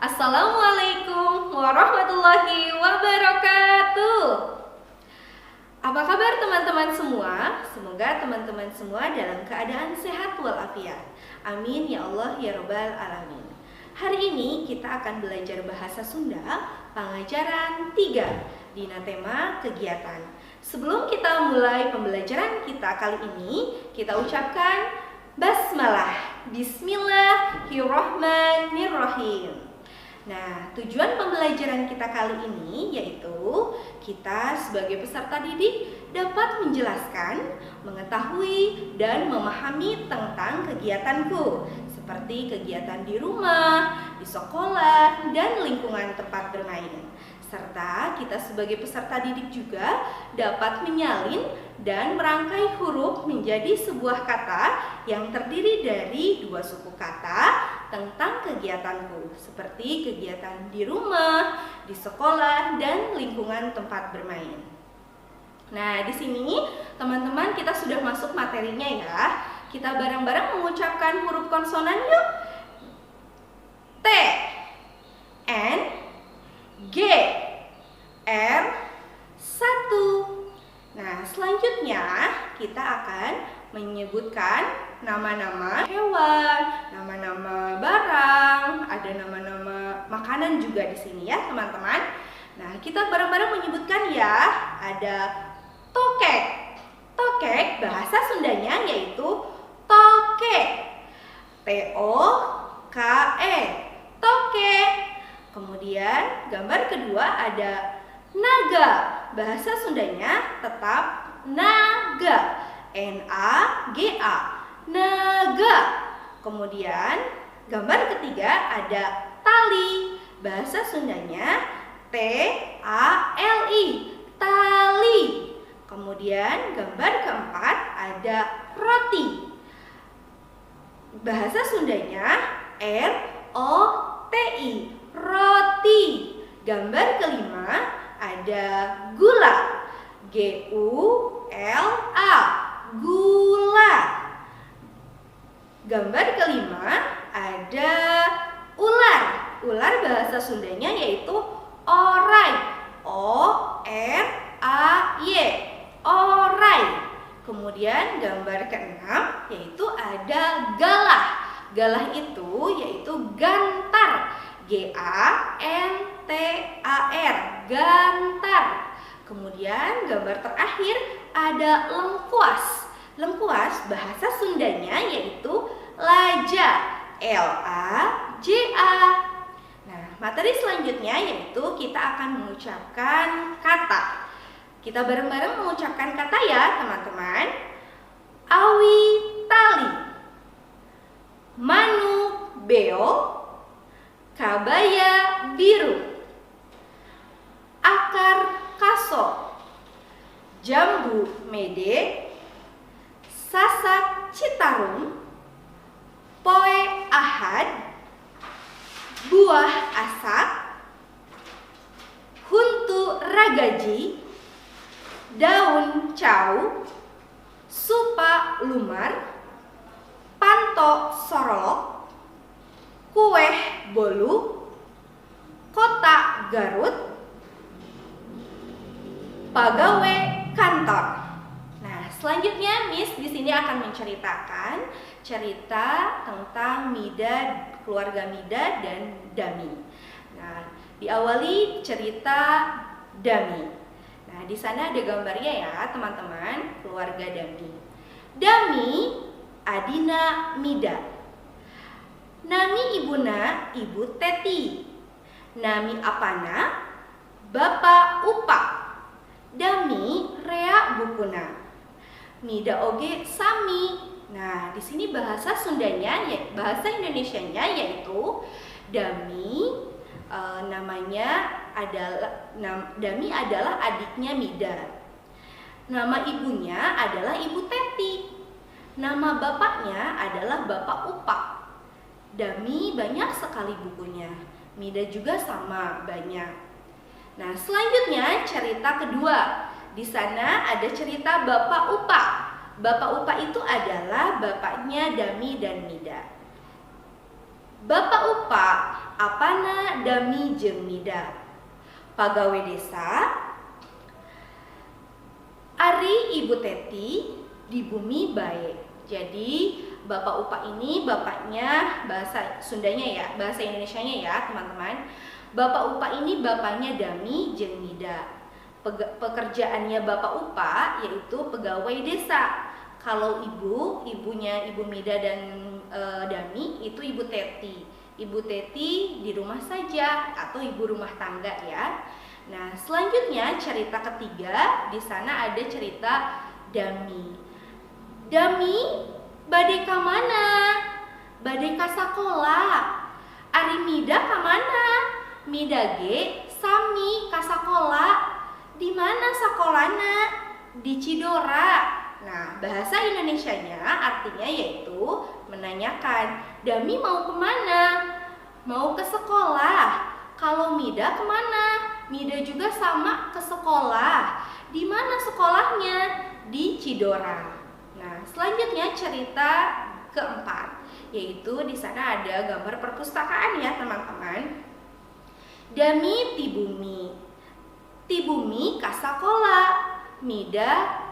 Assalamualaikum warahmatullahi wabarakatuh. Apa kabar teman-teman semua? Semoga teman-teman semua dalam keadaan sehat walafiat. Amin ya Allah ya Rabbal alamin. Hari ini kita akan belajar bahasa Sunda pengajaran 3 di tema kegiatan. Sebelum kita mulai pembelajaran kita kali ini, kita ucapkan basmalah. Bismillahirrahmanirrahim. Nah, tujuan pembelajaran kita kali ini yaitu kita sebagai peserta didik dapat menjelaskan, mengetahui, dan memahami tentang kegiatanku seperti kegiatan di rumah, di sekolah, dan lingkungan tempat bermain. Serta kita sebagai peserta didik juga dapat menyalin dan merangkai huruf menjadi sebuah kata yang terdiri dari dua suku kata tentang kegiatanku, seperti kegiatan di rumah, di sekolah, dan lingkungan tempat bermain. Nah, di sini teman-teman kita sudah masuk materinya ya. Kita bareng-bareng mengucapkan huruf konsonan yuk. T, N, G, R, 1. Nah, selanjutnya kita akan menyebutkan nama-nama hewan, nama-nama barang, ada nama-nama makanan juga di sini ya, teman-teman. Nah, kita bareng-bareng menyebutkan ya, ada tokek. Tokek bahasa Sundanya yaitu toke. T-O-K-E. Toke. Kemudian gambar kedua ada naga. Bahasa Sundanya tetap naga. N-A-G-A. Naga. Kemudian gambar ketiga ada tali. Bahasa Sundanya T-A-L-I. Tali. Kemudian gambar keempat ada roti. Bahasa Sundanya R-O-T-I. Roti. Gambar kelima ada gula. G-U-L-A. Gula. Gambar kelima ada ular. Ular bahasa Sundanya yaitu orai. O-R-A-Y. Orai. Kemudian gambar keenam yaitu ada galah. Galah itu yaitu gantar. G-A-N-T-A-R. Gantar. Kemudian gambar terakhir ada lengkuas. Lengkuas bahasa Sundanya yaitu laja. L-A-J-A. Nah, materi selanjutnya yaitu kita akan mengucapkan kata. Kita bareng-bareng mengucapkan kata ya, teman-teman. Awi tali. Manu beo. Kabaya biru. Akar kaso. Jambu mede. Sasak citarum. Poe ahad. Buah asak. Huntu ragaji. Daun cau. Supa lumar. Panto sorolok. Kueh bolu. Kota Garut. Pagawe kantor. Nah, selanjutnya Miss di sini akan menceritakan cerita tentang Mida, keluarga Mida dan Dami. Nah, diawali cerita Dami. Nah, di sana ada gambarnya ya, teman-teman, keluarga Dami. Dami adina Mida. Nami ibuna ibu Teti. Nami apana Bapak Upak. Dami rea bukuna. Mida oge sami. Nah, di sini bahasa Sundanya, bahasa Indonesianya yaitu Dami. Namanya adalah Dami adalah adiknya Mida. Nama ibunya adalah Ibu Teti. Nama bapaknya adalah Bapak Upak. Dami banyak sekali bukunya. Mida juga sama banyak. Nah, selanjutnya cerita kedua. Di sana ada cerita Bapak Upak. Bapak Upak itu adalah bapaknya Dami dan Mida. Bapak Upak apana dami jeung mida. Pagawe desa ari ibu teti di bumi bae. Jadi Bapak Upa ini bapaknya bahasa Sundanya ya, bahasa Indonesianya ya teman-teman. Bapak Upa ini bapaknya Dami jeung Mida. Pekerjaannya Bapak Upa yaitu pegawai desa. Kalau ibunya Ibu Mida dan Dami itu Ibu Teti. Ibu Teti di rumah saja atau ibu rumah tangga ya. Nah, selanjutnya cerita ketiga, di sana ada cerita Dami. Dami bade ka mana? Bade ka sakola. Ari Mida ka mana? Mida ge sami ka sakola. Di mana sakolana? Di Cidora. Nah, bahasa Indonesianya artinya yaitu menanyakan, Dami mau kemana? Mau ke sekolah. Kalau Mida kemana? Mida juga sama ke sekolah. Di mana sekolahnya? Di Cidora. Nah, selanjutnya cerita keempat, yaitu di sana ada gambar perpustakaan ya teman-teman. Dami ti bumi ka sakola. Mida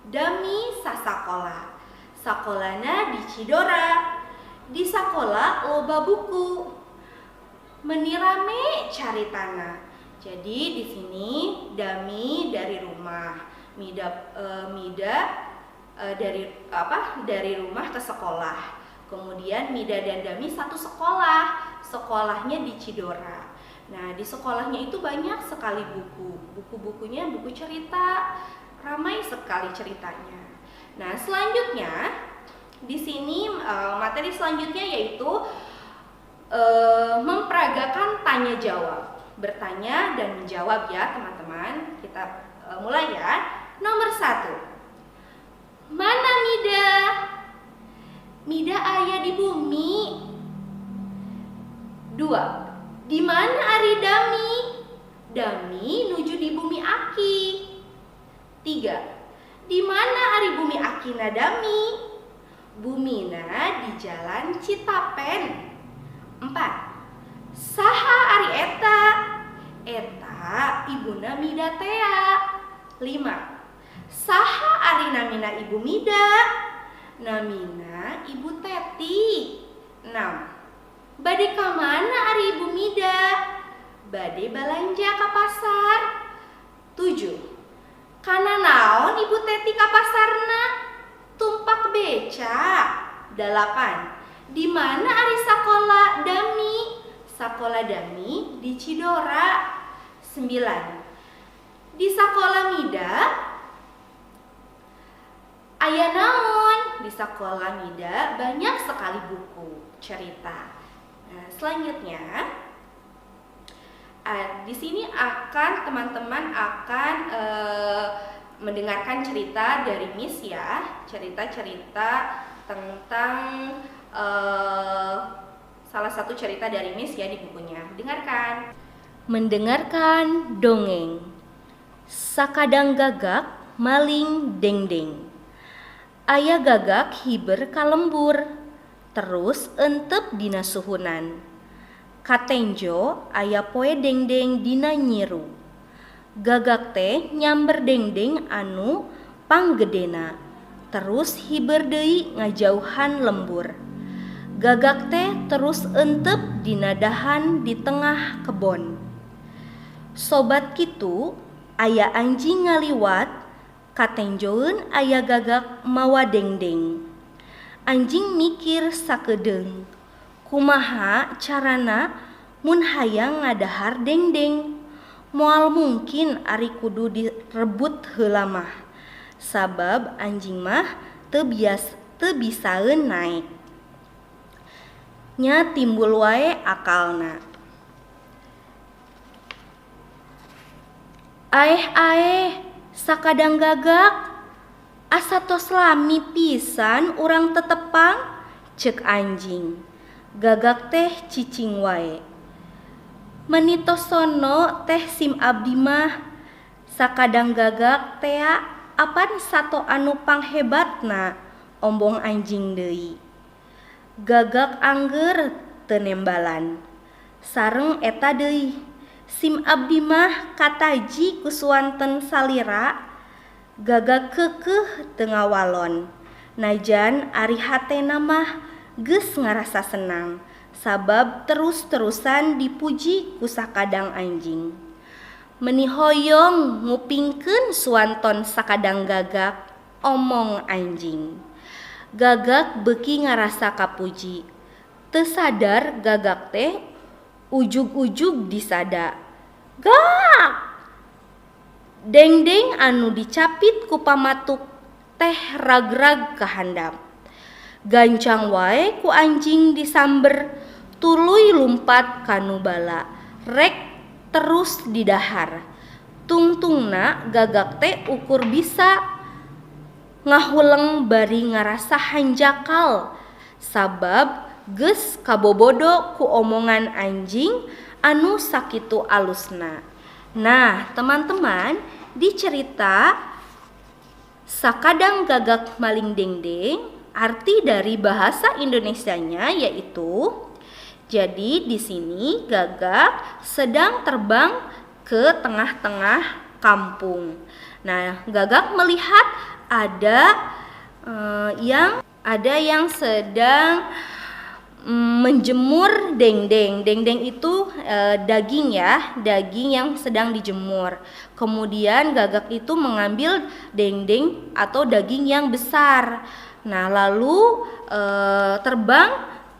Dami sasakola. Sakolana di Cidora. Di sakola loba buku. Menirame caritana. Jadi di sini Dami dari rumah, Mida dari rumah ke sekolah. Kemudian Mida dan Dami satu sekolah. Sekolahnya di Cidora. Nah, di sekolahnya itu banyak sekali buku. Buku-bukunya buku cerita. Ramai sekali ceritanya. Nah, selanjutnya di sini materi selanjutnya yaitu memperagakan tanya jawab. Bertanya dan menjawab ya teman-teman. Kita mulai ya. Nomor 1. Mana Mida? Mida aya di bumi. 2. Di mana ari Dami? Dami nuju di bumi Aki. 3. Di mana ari bumi Akina Dami? Bumina di jalan Citapen. 4. Saha ari eta? Eta ibuna Mida tea. 5. Saha ari namina ibu Mida? Namina ibu Teti. 6. Bade ka mana ari ibu Mida? Bade balanja ka pasar. 7. Kana naon ibu Teti ka pasarna? Tumpak beca. 8. Di mana ari sakola Dami? Sakola Dami di Cidora. 9. Di sakola Mida aya naon? Di sakola Mida banyak sekali buku cerita. Nah, selanjutnya di sini teman-teman akan mendengarkan cerita dari Miss ya, cerita-cerita tentang salah satu cerita dari Miss ya di bukunya. Dengarkan. Mendengarkan dongeng. Sakadang gagak maling dengdeng. Aya gagak hiber ka lembur, terus entep dina suhunan. Katenjo aya poe dengdeng dina nyiru. Gagak teh nyamber dengdeng anu panggedena, terus hiber deui ngajauhan lembur. Gagak teh terus entep dina dahan di tengah kebon. Sobat kitu aya anjing ngaliwat, katenjoeun aya gagak mawa dengdeng. Anjing mikir sakedeung, kumaha carana mun hayang ngadahar dengdeng? Moal mungkin ari kudu direbut heula mah, sabab anjing mah teu bisaeun naik. Nya timbul wae akalna. Aeh sakadang gagak, asa tos lami pisan urang tetepang, ceuk anjing. Gagak teh cicing wae. Menitosono teh sim abdi mah, sakadang gagak tea apan sato anu panghebatna, ombong anjing deui. Gagak angger teu nembalan, Sareng eta deui, sim abdi mah kataji ku suanten salira, gagak keukeuh teu ngawalon. Najan ari hatena mah geus ngarasa senang, sabab terus-terusan dipuji ku sakadang anjing. Meuni hoyong ngupingkeun suanton sakadang gagak, omong anjing. Gagak beuki ngarasa kapuji, teu sadar gagak teh ujug-ujug disada. Gak! Dengdeng anu dicapit ku pamatuk teh ragrag kahandap. Gancang wae ku anjing disamber, tuluy lumpat kanu bala, rek terus didahar. Tungtungna gagak teh ukur bisa ngahuleng bari ngarasa hanjakal, sabab geus kabobodo ku omongan anjing anu sakitu alusna. Nah, teman-teman, di cerita sakadang gagak maling dengdeng, arti dari bahasa Indonesianya yaitu, jadi di sini gagak sedang terbang ke tengah-tengah kampung. Nah, gagak melihat ada yang sedang menjemur dengdeng. Dengdeng itu daging ya, daging yang sedang dijemur. Kemudian gagak itu mengambil dengdeng atau daging yang besar. Nah, lalu terbang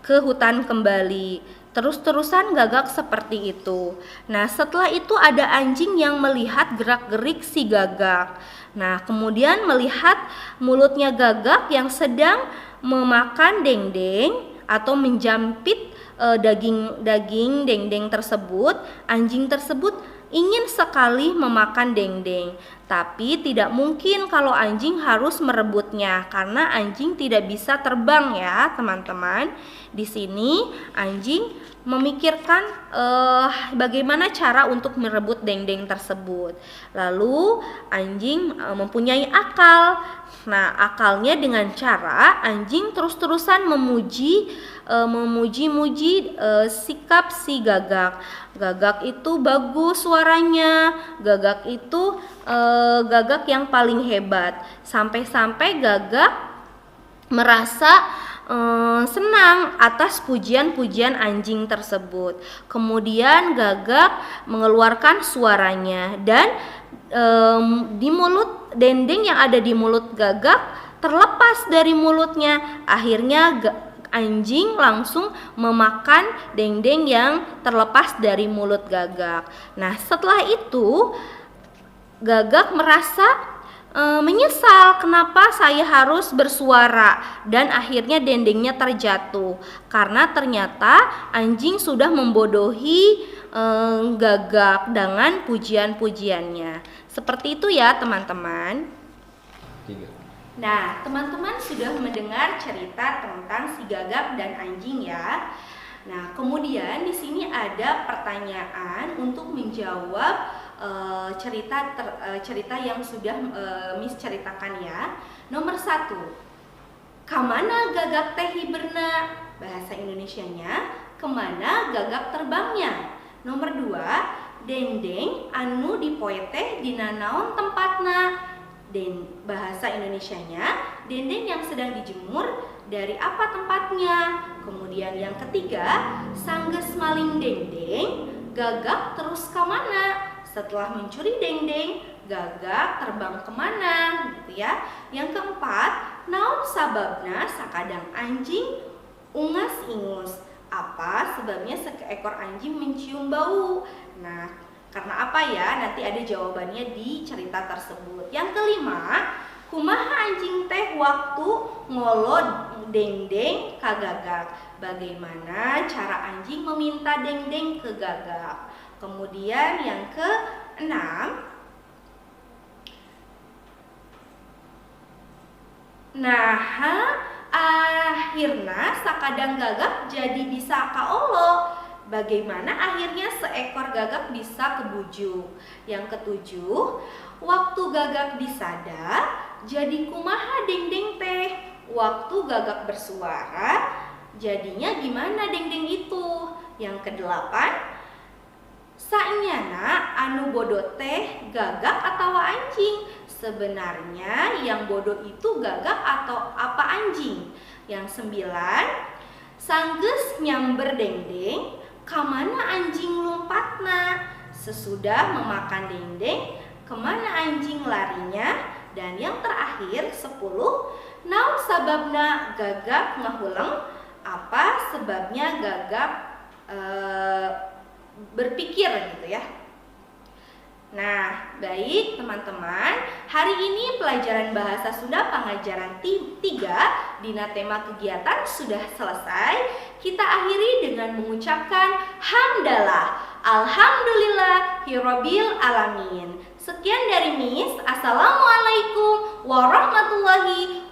ke hutan kembali. Terus-terusan gagak seperti itu. Nah, setelah itu ada anjing yang melihat gerak-gerik si gagak. Nah, kemudian melihat mulutnya gagak yang sedang memakan dengdeng atau menjampit daging dengdeng tersebut. Anjing tersebut ingin sekali memakan dengdeng, tapi tidak mungkin kalau anjing harus merebutnya karena anjing tidak bisa terbang ya, teman-teman. Di sini anjing memikirkan bagaimana cara untuk merebut dengdeng tersebut. Lalu anjing mempunyai akal. Nah, akalnya dengan cara anjing terus-terusan memuji-muji sikap si gagak. Gagak itu bagus suaranya, gagak itu gagak yang paling hebat. Sampai-sampai gagak merasa senang atas pujian-pujian anjing tersebut. Kemudian gagak mengeluarkan suaranya dan di mulut dendeng yang ada di mulut gagak terlepas dari mulutnya. Akhirnya anjing langsung memakan dendeng yang terlepas dari mulut gagak. Nah, setelah itu gagak merasa menyesal kenapa saya harus bersuara, dan akhirnya dendengnya terjatuh karena ternyata anjing sudah membodohi gagak dengan pujian-pujiannya. Seperti itu ya, teman-teman. Nah, teman-teman sudah mendengar cerita tentang si gagak dan anjing ya. Nah, kemudian di sini ada pertanyaan untuk menjawab cerita yang sudah Miss ceritakan ya. Nomor 1, kamana gagak teh hiberna? Bahasa Indonesianya, kemana gagak terbangnya? Nomor 2, dendeng anu dipoe teh dina naon tempatna? Bahasa Indonesianya, dendeng yang sedang dijemur dari apa tempatnya? Kemudian yang ketiga, sanggeus maling dendeng, gagak terus kamana? Setelah mencuri dengdeng, gagak terbang kemana, gitu ya. Yang keempat, naon sababna sakadang anjing ungas ingus? Apa sebabnya seekor anjing mencium bau? Nah, karena apa ya? Nanti ada jawabannya di cerita tersebut. Yang kelima, kumaha anjing teh waktu ngolod dengdeng ka gagak? Bagaimana cara anjing meminta dengdeng ke gagak? Kemudian yang ke-6, nah akhirnya sakadang gagak jadi bisa kaolo. Bagaimana akhirnya seekor gagak bisa kebujuk? Yang ke-7, waktu gagak disada jadi kumaha dengdeng teh? Waktu gagak bersuara Jadinya gimana deng-deng itu? Yang kedelapan, saenyana anu bodoh teh gagak atau anjing? Sebenarnya yang bodoh itu gagak atau apa anjing? Yang sembilan, sanggeus nyamber dengdeng, kamana anjing lompatna? Sesudah memakan dengdeng, kemana anjing larinya? Dan yang terakhir 10, naon sababna gagak ngahuleng? Apa sebabnya gagak berpikir gitu ya. Nah, baik teman-teman, hari ini pelajaran bahasa Sunda pengajaran 3 dina tema kegiatan sudah selesai. Kita akhiri dengan mengucapkan hamdalah, alhamdulillahirabbil alamin. Sekian dari Miss. Assalamualaikum warahmatullahi